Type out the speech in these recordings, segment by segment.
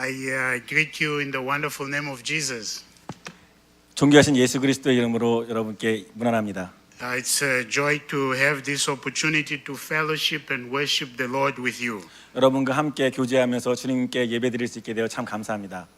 I greet you in the wonderful name of Jesus. 존귀하신 예수 그리스도의 이름으로 여러분께 문안합니다. It's a joy to have this opportunity to fellowship and worship the Lord with you. 여러분과 함께 교제하면서 주님께 예배드릴 수 있게 되어 참 감사합니다.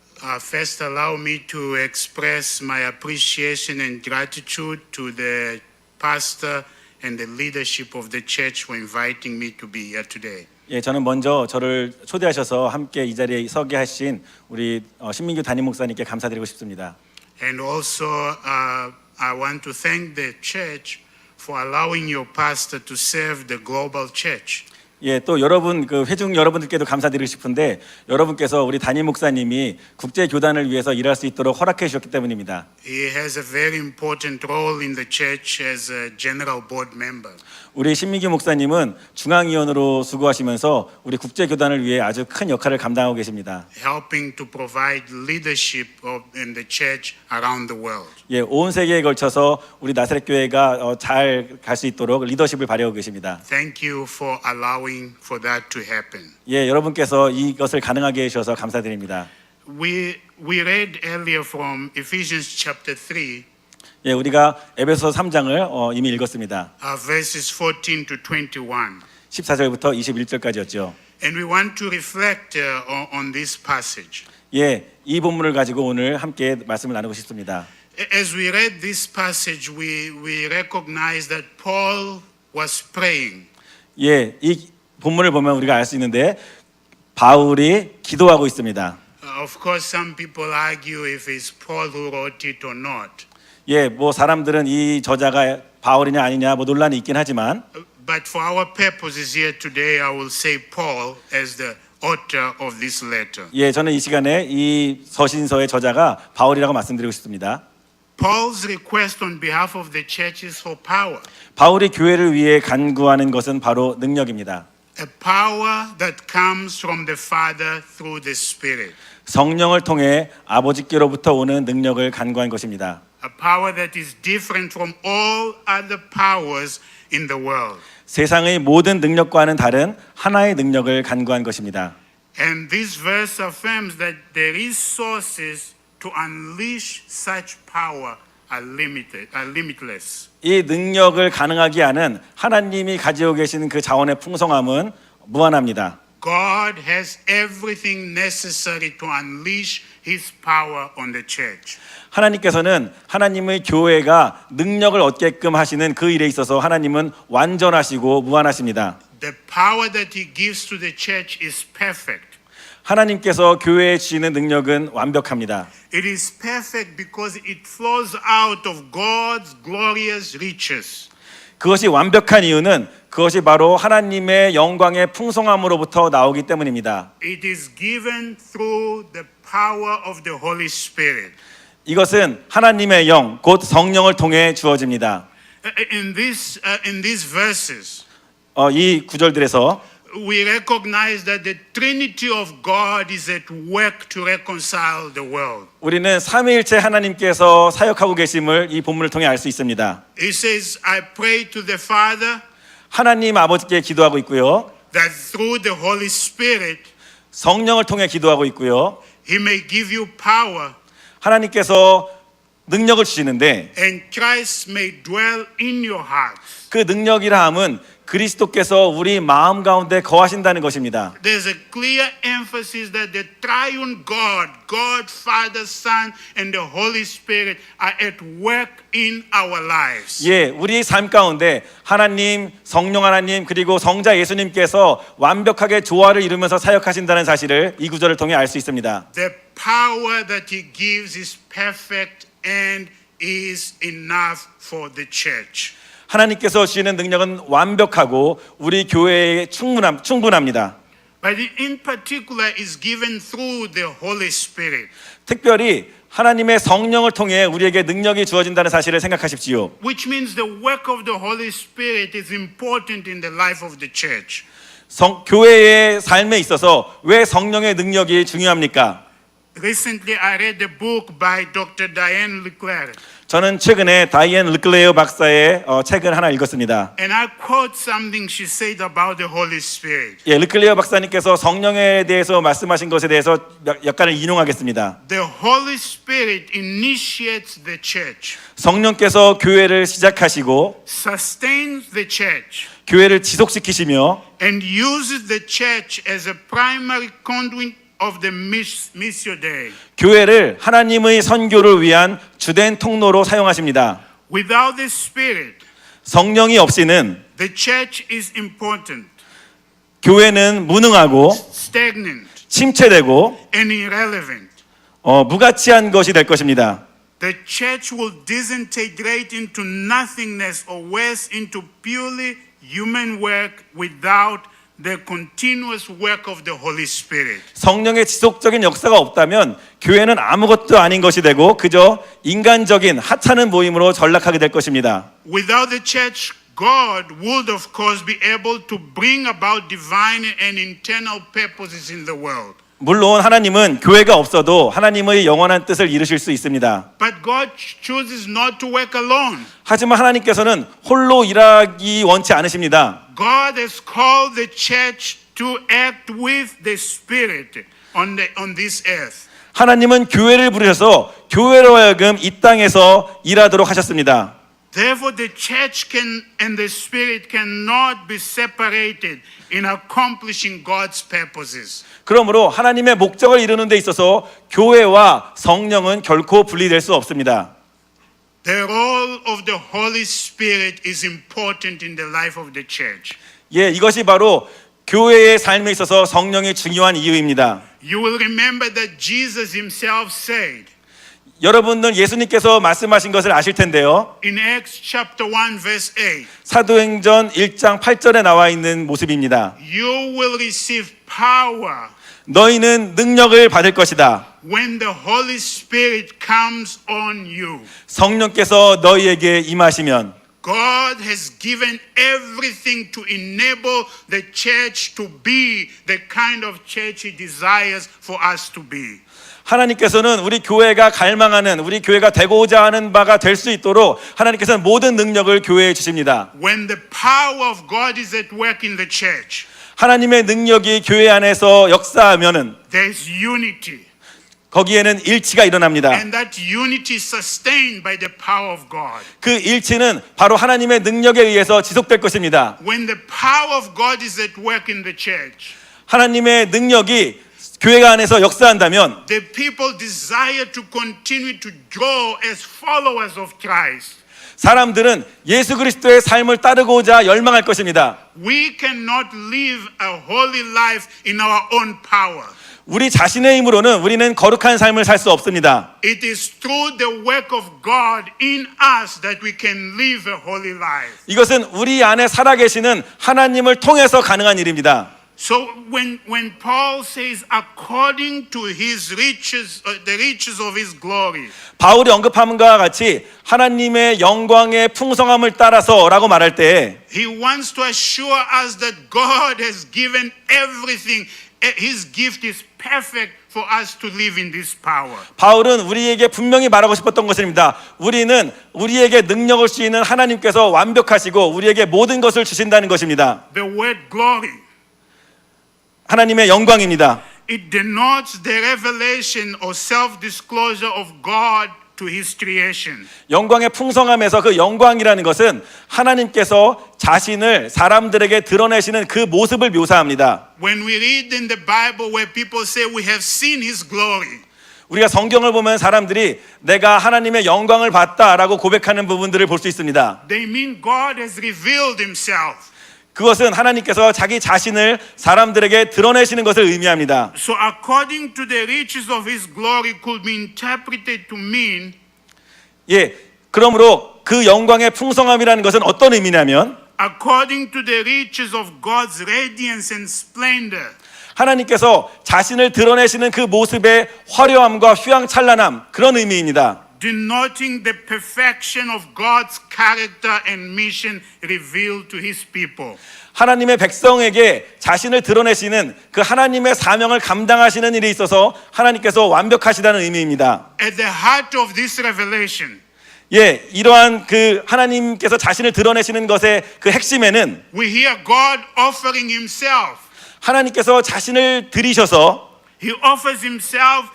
First, allow me to express my appreciation and gratitude to the pastor and the leadership of the church for inviting me to be here today. 예, 저는 먼저 저를 초대하셔서 함께 이 자리에 서게 하신 우리 신민규 담임 목사님께 감사드리고 싶습니다. And also, I want to thank the church for allowing your pastor to serve the global church. 예, 또 여러분 회중 여러분들께도 감사드리고 싶은데 여러분께서 우리 담임 목사님이 국제 교단을 위해서 일할 수 있도록 허락해 주셨기 때문입니다. He has a very important role in the church as a general board member. 우리 신민규 목사님은 중앙위원으로 수고하시면서 우리 국제 교단을 위해 아주 큰 역할을 감당하고 계십니다. Helping to provide leadership in the church around the world. 예, 온 세계에 걸쳐서 우리 나사렛 교회가 잘 갈 수 있도록 리더십을 발휘하고 계십니다. Thank you for allowing for that to happen. 예, 여러분께서 이것을 가능하게 해주셔서 감사드립니다. We read earlier from Ephesians chapter 3, 예, 우리가 에베소 3장을 이미 읽었습니다. verses 14 to 21. 14절부터 21절까지였죠. And we want to reflect on this passage. 예, 이 본문을 가지고 오늘 함께 말씀을 나누고 싶습니다. As we read this passage, we recognize that Paul was praying. 예, 이 본문을 보면 우리가 알 수 있는데 바울이 기도하고 있습니다. Of course, some people argue if it's Paul who wrote it or not. 예, 뭐 사람들은 이 저자가 바울이냐 아니냐 뭐 논란이 있긴 하지만 But for our purposes here today, I will say Paul as the author of this letter. 예, 저는 이 시간에 이 서신서의 저자가 바울이라고 말씀드리고 싶습니다. Paul's request on behalf of the church is for power. 바울이 교회를 위해 간구하는 것은 바로 능력입니다. A power that comes from the Father through the Spirit. 성령을 통해 아버지께로부터 오는 능력을 간구한 것입니다. A power that is different from all other powers in the world. 세상의 모든 능력과는 다른 하나의 능력을 간구한 것입니다. And this verse affirms that there is sources to unleash such power are limitless. 이 능력을 가능하게 하는 하나님이 가지고 계신 그 자원의 풍성함은 무한합니다. God has everything necessary to unleash His power on the church. 하나님께서는 하나님의 교회가 능력을 얻게끔 하시는 그 일에 있어서 하나님은 완전하시고 무한하십니다. The power that He gives to the church is perfect. 하나님께서 교회에 주시는 능력은 완벽합니다. It is perfect because it flows out of God's glorious riches. 그것이 완벽한 이유는 그것이 바로 하나님의 영광의 풍성함으로부터 나오기 때문입니다. It is given through the power of the Holy Spirit. 이것은 하나님의 영, 곧 성령을 통해 주어집니다. In these verses, 이 구절들에서 we recognize that the Trinity of God is at work to reconcile the world. 우리는 삼위일체 하나님께서 사역하고 계심을 이 본문을 통해 알 수 있습니다. He says, I pray to the Father 하나님 아버지께 기도하고 있고요. that through the Holy Spirit 성령을 통해 기도하고 있고요. He may give you power 하나님께서 능력을 주시는데 and Christ may dwell in your hearts. 그 능력이라 함은 그리스도께서 우리 마음 가운데 거하신다는 것입니다. There's a clear emphasis that the triune God, God, Father, Son, and the Holy Spirit are at work in our lives. 예, 우리 삶 가운데 하나님, 성령 하나님 그리고 성자 예수님께서 완벽하게 조화를 이루면서 사역하신다는 사실을 이 구절을 통해 알 수 있습니다. The power that He gives is perfect and is enough for the church. 하나님께서 주시는 능력은 완벽하고 우리 교회에 충분합니다. But in particular is given through the Holy Spirit. 특별히 하나님의 성령을 통해 우리에게 능력이 주어진다는 사실을 생각하십시오. Which means the work of the Holy Spirit is important in the life of the church. 교회의 삶에 있어서 왜 성령의 능력이 중요합니까? Recently I read a book by Dr. Diane Leclerc. 저는 최근에 다이앤 르클레어 박사의 책을 하나 읽었습니다. And I quote something she said about the Holy Spirit. 예, 르클레어 박사님께서 성령에 대해서 말씀하신 것에 대해서 약간을 인용하겠습니다. The Holy Spirit initiates the church, 성령께서 교회를 시작하시고 sustains the church, 교회를 지속시키시며 and uses the church as a primary conduit of the Missio Dei. 교회를 하나님의 선교를 위한 주된 통로로 사용하십니다. Without the Spirit, 성령이 없이는 the church is impotent, 교회는 무능하고 stagnant, 침체되고 and irrelevant. 무가치한 것이 될 것입니다. The church will disintegrate into nothingness or worse into purely human work without the continuous work of the Holy Spirit. 성령의 지속적인 역사가 없다면 교회는 아무것도 아닌 것이 되고 그저 인간적인 하찮은 모임으로 전락하게 될 것입니다. Without the church, God would of course be able to bring about divine and internal purposes in the world. 물론 하나님은 교회가 없어도 하나님의 영원한 뜻을 이루실 수 있습니다. But God chooses not to work alone. 하지만 하나님께서는 홀로 일하기 원치 않으십니다. God has called the church to act with the Spirit on this earth. 하나님은 교회를 부르셔서 교회로 하여금 이 땅에서 일하도록 하셨습니다. Therefore, the church and the Spirit cannot be separated in accomplishing God's purposes. 그러므로 하나님의 목적을 이루는 데 있어서 교회와 성령은 결코 분리될 수 없습니다. The role of the Holy Spirit is important in the life of the church. 예, 이것이 바로 교회의 삶에 있어서 성령이 중요한 이유입니다. You will remember that Jesus himself said 여러분들 예수님께서 말씀하신 것을 아실 텐데요. in Acts chapter 1 verse 8, 사도행전 1장 8절에 나와 있는 모습입니다. you will receive power 너희는 능력을 받을 것이다. when the Holy Spirit comes on you. 성령께서 너희에게 임하시면 God has given everything to enable the church to be the kind of church He desires for us to be. 하나님께서는 우리 교회가 갈망하는 우리 교회가 되고자 하는 바가 될 수 있도록 하나님께서는 모든 능력을 교회에 주십니다. When the power of God is at work in the church, 하나님의 능력이 교회 안에서 역사하면은 there's unity. 거기에는 일치가 일어납니다. And that unity is sustained by the power of God. 그 일치는 바로 하나님의 능력에 의해서 지속될 것입니다. When the power of God is at work in the church, 하나님의 능력이 교회가 안에서 역사한다면 the people desire to continue to grow as followers of Christ. 사람들은 예수 그리스도의 삶을 따르고자 열망할 것입니다. We cannot live a holy life in our own power. 우리 자신의 힘으로는 우리는 거룩한 삶을 살 수 없습니다. It is through the work of God in us that we can live a holy life. 이것은 우리 안에 살아계시는 하나님을 통해서 가능한 일입니다. So when Paul says according to his riches, the riches of his glory, 바울이 언급한 것과 같이 하나님의 영광의 풍성함을 따라서라고 말할 때 he wants to assure us that God has given everything. His gift is perfect for us to live in this power. 바울은 우리에게 분명히 말하고 싶었던 것입니다. 우리는 우리에게 능력을 주시는 하나님께서 완벽하시고 우리에게 모든 것을 주신다는 것입니다. The word glory, 하나님의 영광입니다. it denotes the revelation or self-disclosure of God to His creation. 영광의 풍성함에서 그 영광이라는 것은 하나님께서 자신을 사람들에게 드러내시는 그 모습을 묘사합니다. When we read in the Bible where people say we have seen His glory, 우리가 성경을 보면 사람들이 내가 하나님의 영광을 봤다라고 고백하는 부분들을 볼 수 있습니다. they mean God has revealed Himself. 그것은 하나님께서 자기 자신을 사람들에게 드러내시는 것을 의미합니다. So according to the riches of His glory could be interpreted to mean 예, 그러므로 그 영광의 풍성함이라는 것은 어떤 의미냐면 according to the riches of God's radiance and splendor. 하나님께서 자신을 드러내시는 그 모습의 화려함과 휘황찬란함 그런 의미입니다. Denoting the perfection of God's character and mission revealed to His people. 하나님의 백성에게 자신을 드러내시는 그 하나님의 사명을 감당하시는 일에 있어서 하나님께서 완벽하시다는 의미입니다. At the heart of this revelation, 예, 이러한 그 하나님께서 자신을 드러내시는 것의 그 핵심에는 we hear God offering himself. 하나님께서 자신을 들이셔서 He offers himself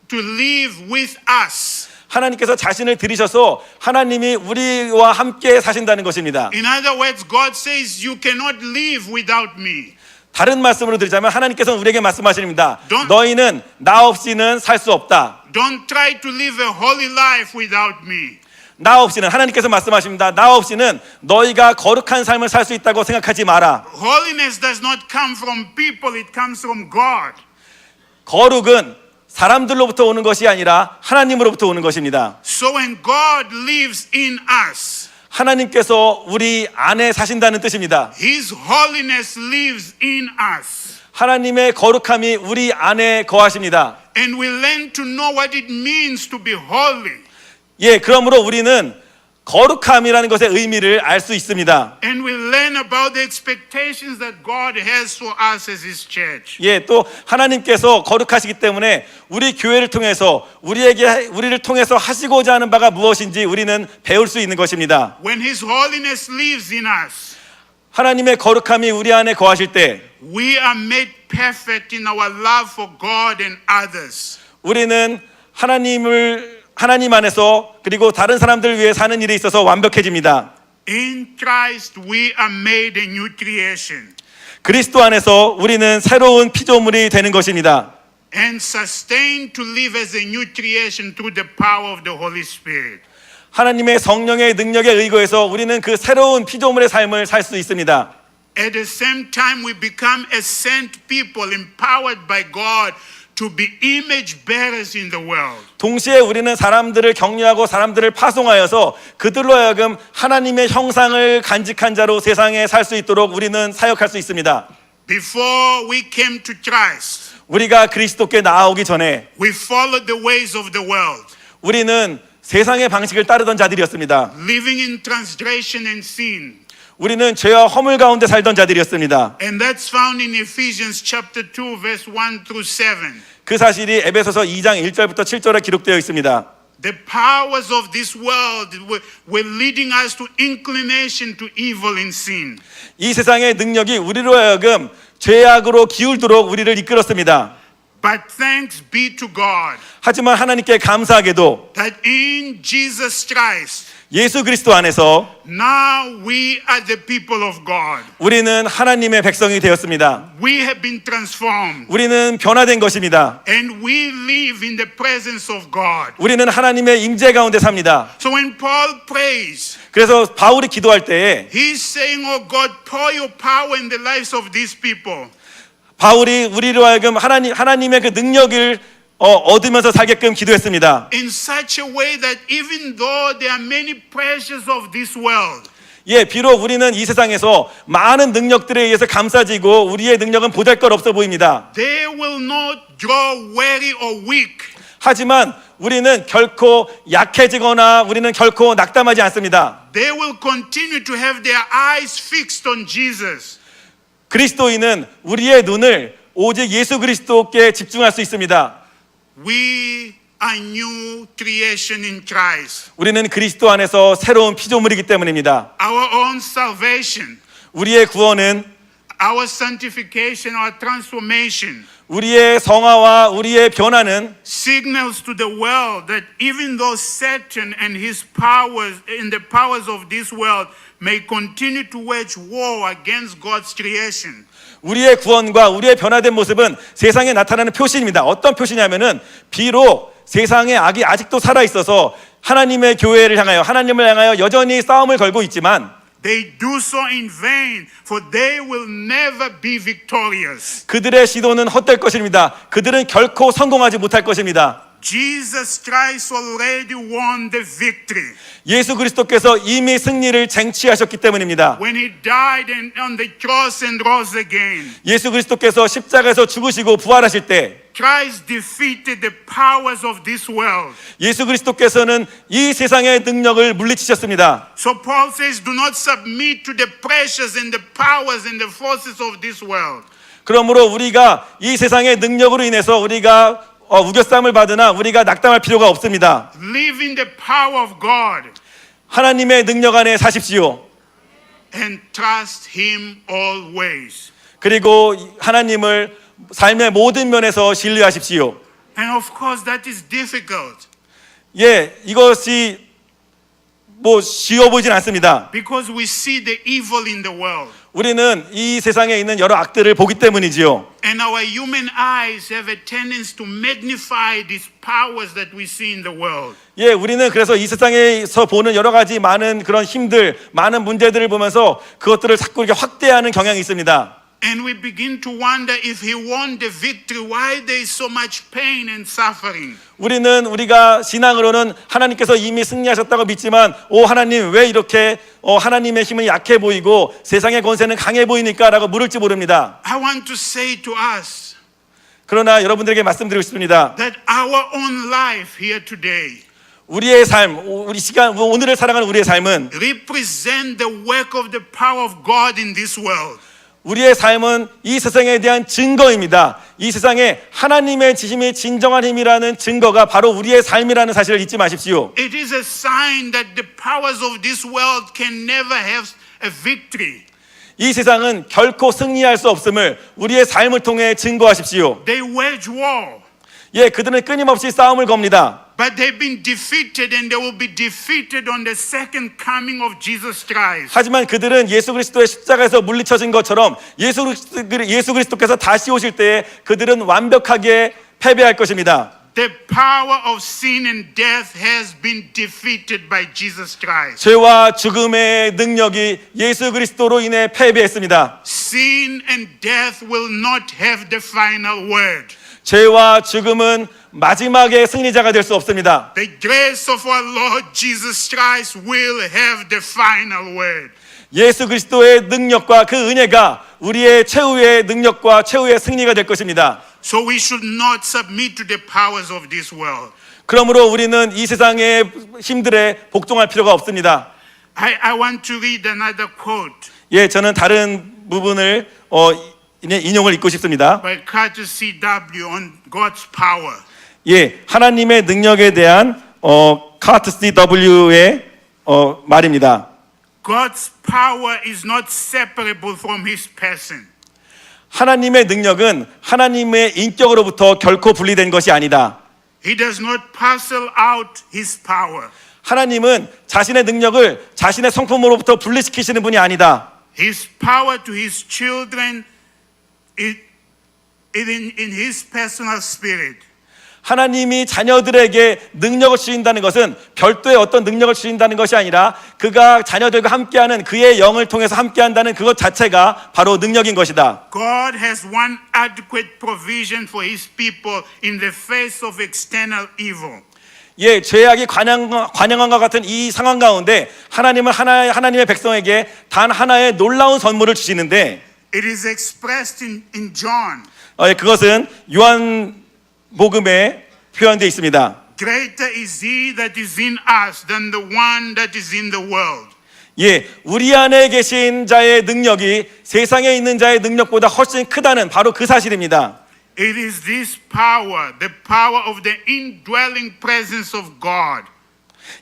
to live with us. 하나님께서 자신을 들이셔서 하나님이 우리와 함께 사신다는 것입니다. In other words, God says you cannot live without me. 다른 말씀으로 드리자면 하나님께서는 우리에게 말씀하십니다. Don't- 너희는 나 없이는 살 수 없다. Don't try to live a holy life without me. 나 없이는 하나님께서 말씀하십니다. 나 없이는 너희가 거룩한 삶을 살 수 있다고 생각하지 마라. Holiness does not come from people, it comes from God. 거룩은 사람들로부터 오는 것이 아니라 하나님으로부터 오는 것입니다. So when God lives in us, 하나님께서 우리 안에 사신다는 뜻입니다. his holiness lives in us. 하나님의 거룩함이 우리 안에 거하십니다. And we learn to know what it means to be holy. 예, 그러므로 우리는 거룩함이라는 것의 의미를 알 수 있습니다. And we learn about the expectations that God has for us as his church. 예, 또 하나님께서 거룩하시기 때문에 우리 교회를 통해서 우리를 통해서 하시고자 하는 바가 무엇인지 우리는 배울 수 있는 것입니다. When his holiness lives in us, 하나님의 거룩함이 우리 안에 거하실 때 we are made perfect in our love for God and others. 우리는 하나님 안에서 그리고 다른 사람들을 위해 사는 일에 있어서 완벽해집니다. In Christ we are made a new creation 그리스도 안에서 우리는 새로운 피조물이 되는 것입니다. and sustained to live as a new creation through the power of the Holy Spirit. 하나님의 성령의 능력에 의거해서 우리는 그 새로운 피조물의 삶을 살 수 있습니다. At the same time we become a sent people empowered by God to be image bearers in the world. 동시에 우리는 사람들을 격려하고 사람들을 파송하여서 그들로 하여금 하나님의 형상을 간직한 자로 세상에 살 수 있도록 우리는 사역할 수 있습니다. Before we came to Christ, 우리가 그리스도께 나아오기 전에 we followed the ways of the world, 우리는 세상의 방식을 따르던 자들이었습니다. living in transgression and sin. 우리는 죄와 허물 가운데 살던 자들이었습니다. And that's found in Ephesians chapter 2 verse 1 through 7. 그 사실이 에베소서 2장 1절부터 7절에 기록되어 있습니다. The powers of this world were leading us to inclination to evil and sin. 이 세상의 능력이 우리로 하여금 죄악으로 기울도록 우리를 이끌었습니다. But thanks be to God 하지만 하나님께 감사하게도 that in Jesus Christ, 예수 그리스도 안에서 now we are the people of God. 우리는 하나님의 백성이 되었습니다. We have been transformed 우리는 변화된 것입니다. and we live in the presence of God. 우리는 하나님의 임재 가운데 삽니다. So when Paul prays, 그래서 바울이 기도할 때에 he's saying, oh God, pour your power in the lives of these people. 바울이 우리로 하여금 하나님의 그 능력을 얻으면서 살게끔 기도했습니다. In such a way that even though there are many pressures of this world, 예, 비록 우리는 이 세상에서 많은 능력들에 의해서 감싸지고 우리의 능력은 보잘것없어 보입니다. they will not grow weary or weak. 하지만 우리는 결코 약해지거나 우리는 결코 낙담하지 않습니다. They will continue to have their eyes fixed on Jesus. 그리스도인은 우리의 눈을 오직 예수 그리스도께 집중할 수 있습니다. We are new creation in Christ. 우리는 그리스도 안에서 새로운 피조물이기 때문입니다. Our own salvation, 우리의 구원은 our sanctification, our transformation 우리의 성화와 우리의 변화는 signals to the world that even though Satan and his powers and the powers of this world may continue to wage war against God's creation, 우리의 구원과 우리의 변화된 모습은 세상에 나타나는 표시입니다. 어떤 표시냐면은 비록 세상에 악이 아직도 살아 있어서 하나님의 교회를 향하여 하나님을 향하여 여전히 싸움을 걸고 있지만 they do so in vain, for they will never be victorious. 그들의 시도는 헛될 것입니다. 그들은 결코 성공하지 못할 것입니다. Jesus Christ already won the victory 예수 그리스도께서 이미 승리를 쟁취하셨기 때문입니다. when he died on the cross and rose again. 예수 그리스도께서 십자가에서 죽으시고 부활하실 때 Christ defeated the powers of this world. 예수 그리스도께서는 이 세상의 능력을 물리치셨습니다. So Paul says, do not submit to the pressures and the powers and the forces of this world. 그러므로 우리가 이 세상의 능력으로 인해서 우리가 우겨쌈을 받으나 우리가 낙담할 필요가 없습니다. Live in the power of God 하나님의 능력 안에 사십시오. and trust Him always. 그리고 하나님을 삶의 모든 면에서 신뢰하십시오. And of course, that is difficult 예, 이것이 쉬워 보이진 않습니다. because we see the evil in the world. 우리는 이 세상에 있는 여러 악들을 보기 때문이지요. And our human eyes have a tendency to magnify these powers that we see in the world. 예, 우리는 그래서 이 세상에서 보는 여러 가지 많은 그런 힘들, 많은 문제들을 보면서 그것들을 자꾸 이렇게 확대하는 경향이 있습니다. And we begin to wonder if He won the victory, why there is so much pain and suffering. 우리가 신앙으로는 하나님께서 이미 승리하셨다고 믿지만, 하나님 왜 이렇게 하나님의 힘은 약해 보이고 세상의 권세는 강해 보이니까라고 물을지 모릅니다. I want to say to us 그러나 여러분들에게 말씀드리고 싶습니다. that our own life here today 우리의 삶, 우리 시간, 오늘을 살아가는 우리의 삶은 represent the work of the power of God in this world. 우리의 삶은 이 세상에 대한 증거입니다. 이 세상에 하나님의 지심이 진정한 힘이라는 증거가 바로 우리의 삶이라는 사실을 잊지 마십시오. It is a sign that the powers of this world can never have a victory. 이 세상은 결코 승리할 수 없음을 우리의 삶을 통해 증거하십시오. They wage war, 예, 그들은 끊임없이 싸움을 겁니다. but they've been defeated and they will be defeated on the second coming of Jesus Christ. 하지만 그들은 예수 그리스도의 십자가에서 물리쳐진 것처럼 예수 그리스도께서 다시 오실 때에 그들은 완벽하게 패배할 것입니다. The power of sin and death has been defeated by Jesus Christ. 죄와 죽음의 능력이 예수 그리스도로 인해 패배했습니다. Sin and death will not have the final word. 죄와 죽음은 마지막에 승리자가 될 수 없습니다. The grace of our Lord Jesus Christ will have the final word. 예수 그리스도의 능력과 그 은혜가 우리의 최후의 능력과 최후의 승리가 될 것입니다. So we should not submit to the powers of this world. 그러므로 우리는 이 세상의 힘들에 복종할 필요가 없습니다. I want to read another quote 예, 저는 다른 부분을 인용을 읽고 싶습니다. by Carter C.W. on God's power. 예, 하나님의 능력에 대한 카트 C.W.의 말입니다. God's power is not separable from His person. 하나님의 능력은 하나님의 인격으로부터 결코 분리된 것이 아니다. He does not parcel out His power. 하나님은 자신의 능력을 자신의 성품으로부터 분리시키시는 분이 아니다. His power to His children is in His personal spirit. 하나님이 자녀들에게 능력을 주신다는 것은 별도의 어떤 능력을 주신다는 것이 아니라 그가 자녀들과 함께하는 그의 영을 통해서 함께한다는 그것 자체가 바로 능력인 것이다. God has one adequate provision for His people in the face of external evil. 예, 죄악이 관영한과 같은 이 상황 가운데 하나님은 하나님의 백성에게 단 하나의 놀라운 선물을 주시는데 It is expressed in John. 그것은 요한복음에 표현되어 있습니다. Greater is He that is in us than the one that is in the world. 예, 우리 안에 계신 자의 능력이 세상에 있는 자의 능력보다 훨씬 크다는 바로 그 사실입니다. It is this power, the power of the indwelling presence of God.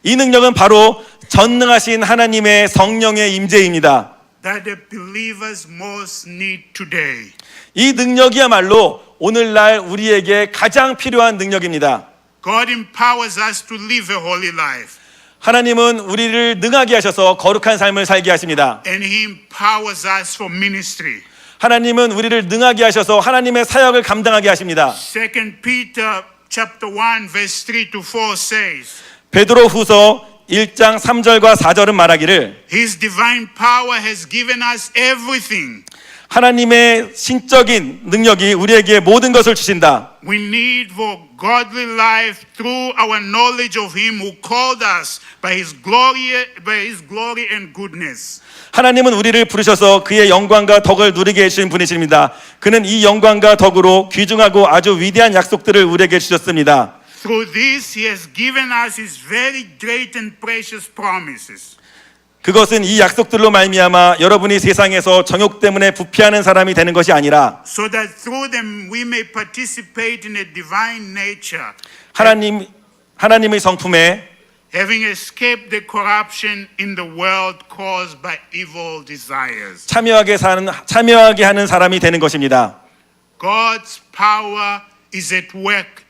이 능력은 바로 전능하신 하나님의 성령의 임재입니다. That the believers most need today. 이 능력이야말로 오늘날 우리에게 가장 필요한 능력입니다. God empowers us to live a holy life. 하나님은 우리를 능하게 하셔서 거룩한 삶을 살게 하십니다. And He empowers us for ministry. 하나님은 우리를 능하게 하셔서 하나님의 사역을 감당하게 하십니다. 2 Peter chapter 1 verse 3 to 4 says, 베드로후서 1장 3절과 4절은 말하기를 His divine power has given us everything 하나님의 신적인 능력이 우리에게 모든 것을 주신다. we need for godly life through our knowledge of Him who called us by His glory and goodness. 하나님은 우리를 부르셔서 그의 영광과 덕을 누리게 해주신 분이십니다. 그는 이 영광과 덕으로 귀중하고 아주 위대한 약속들을 우리에게 주셨습니다. Through this He has given us His very great and precious promises. 그것은 이 약속들로 말미암아 여러분이 세상에서 정욕 때문에 부패하는 사람이 되는 것이 아니라 so that through them we may participate in a divine nature, 하나님의 성품에 having escaped the corruption in the world caused by evil desires. 참여하게 하는 사람이 되는 것입니다. God's power is at work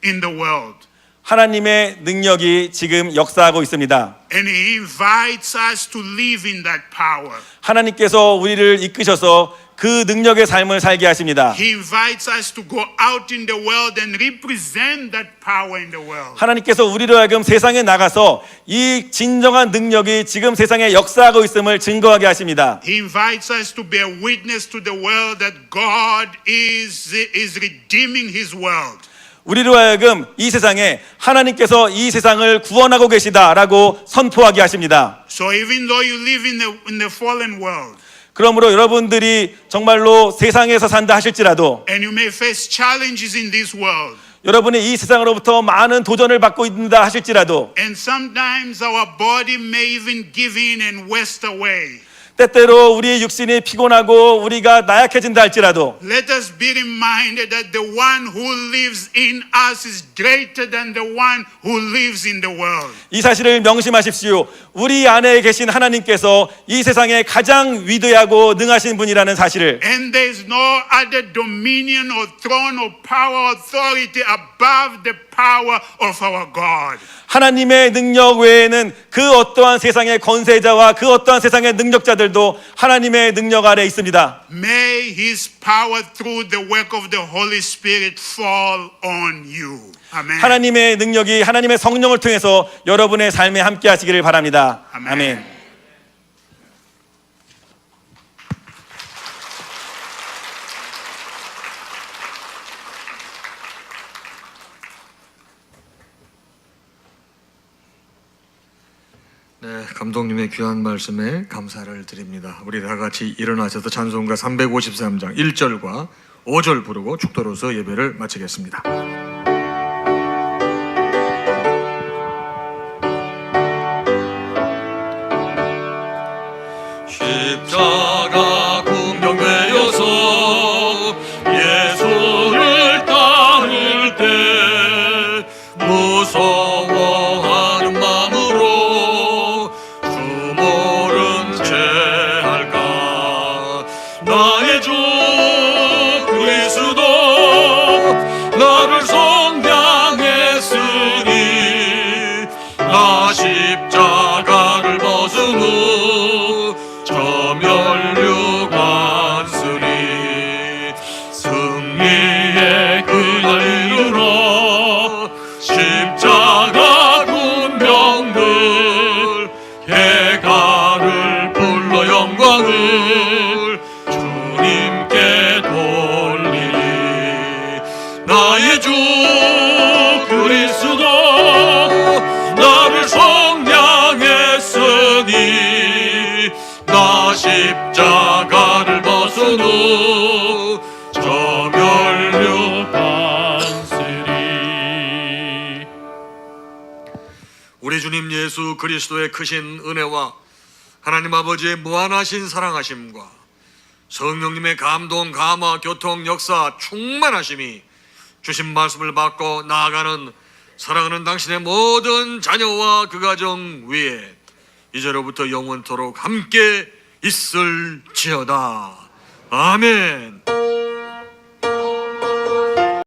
in the world. 하나님의 능력이 지금 역사하고 있습니다. And He invites us to live in that power. 하나님께서 우리를 이끄셔서 그 능력의 삶을 살게 하십니다. He invites us to go out in the world and represent that power in the world. 하나님께서 우리로 하여금 세상에 나가서 이 진정한 능력이 지금 세상에 역사하고 있음을 증거하게 하십니다. He invites us to bear witness to the world that God is redeeming His world. 우리로 하여금 이 세상에 하나님께서 이 세상을 구원하고 계시다라고 선포하게 하십니다. So even though you live in the fallen world, 그러므로 여러분들이 정말로 세상에서 산다 하실지라도 and you may face challenges in this world, 여러분이 이 세상으로부터 많은 도전을 받고 있다 하실지라도 and sometimes our body may even give in and waste away. 때때로 우리의 육신이 피곤하고 우리가 나약해진다 할지라도 Let us be reminded that the one who lives in us is greater than the one who lives in the world. 이 사실을 명심하십시오. 우리 안에 계신 하나님께서 이 세상에 가장 위대하고 능하신 분이라는 사실을, And there is no other dominion or throne or power or authority above the power of our God. 하나님의 능력 외에는 그 어떠한 세상의 권세자와 그 어떠한 세상의 능력자들도 하나님의 능력 아래 있습니다. May His power through the work of the Holy Spirit fall on you. Amen. 하나님의 능력이 하나님의 성령을 통해서 여러분의 삶에 함께 하시기를 바랍니다. 아멘. 아멘. 네, 감독님의 귀한 말씀에 감사를 드립니다. 우리 다 같이 일어나셔서 찬송가 353장 1절과 5절 부르고 축도로서 예배를 마치겠습니다. 십자가 군병되어서 예수를 따를 때 무서워하는 마음으로 주 모른 채 할까. 나의 주 그리스도 나를 성량했으니 나 십자가를 벗은 후 저 멸류관쓰리 승리의 그날 이르러 십자가 군병들 해가를 불러 영광을 주님께 돌리리. 나의 주 그리스도 나를 성량했으니 나 십자가를 벗은 후 저 멸류관쓰리. 우리 주님 예수 그리스도의 크신 은혜와 하나님 아버지의 무한하신 사랑하심과 성령님의 감동, 감화, 교통, 역사, 충만하심이 주신 말씀을 받고 나아가는 사랑하는 당신의 모든 자녀와 그 가정 위에 이제로부터 영원토록 함께 있을지어다. 아멘.